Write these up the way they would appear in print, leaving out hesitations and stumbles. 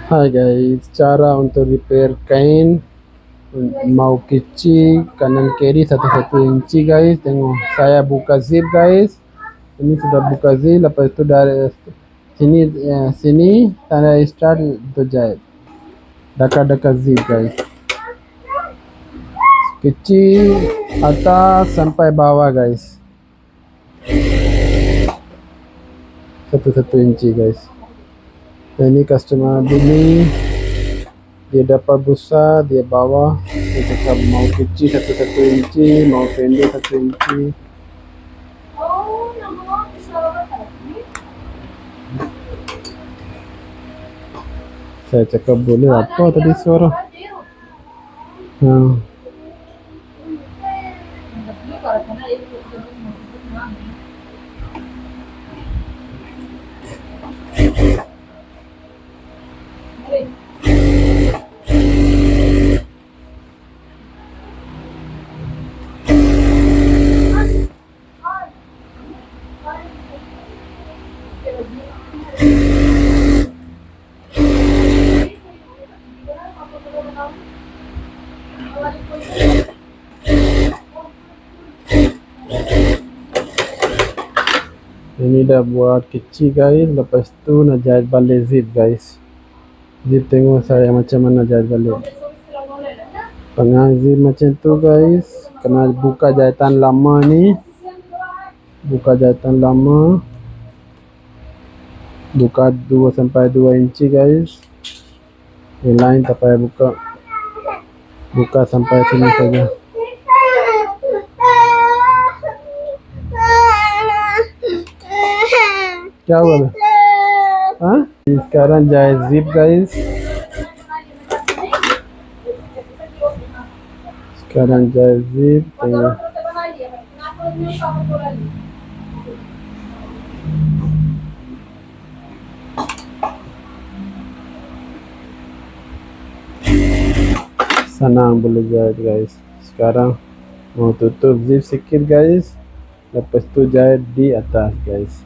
Hai guys, cara untuk repair kain mau kecil kanan kiri 1 inci guys. Tengok saya buka zip guys. Ini sudah buka zip, lepas itu dari sini sini saya start untuk jahit. Dekat-dekat zip guys. Kecil atas sampai bawah guys. 1 inci guys. Ini customer beli, dia dapat busa, dia bawa, dia cakap mau kecil 1 inci, mau pendek 1 inci. Saya cakap boleh apa tadi suara? Ini dah buat kecil guys, lepas tu nak jahit balik zip guys. Zip tengok saya macam mana jahit balik. Tengah zip macam tu guys, kena buka jahitan lama ni. Buka jahitan lama. Buka 2 sampai 2 inci guys. Yang lain tak payah buka. Buka sampai sini saja. क्या हुआ? हाँ, sekarang jahit zip guys. Sekarang jahit zip. Senang boleh jahit guys. Sekarang mau tutup zip sikit guys. Lepas tu jahit di atas guys.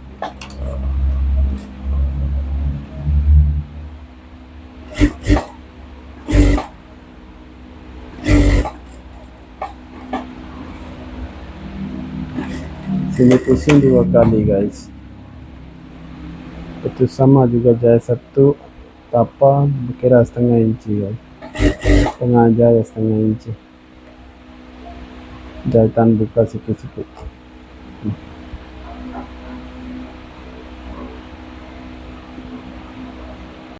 Sini pusing 2 kali guys. Itu sama juga jahit 1 tapak kira setengah inci guys. Setengah jahit setengah inci. Jahitan buka sikit-sikit.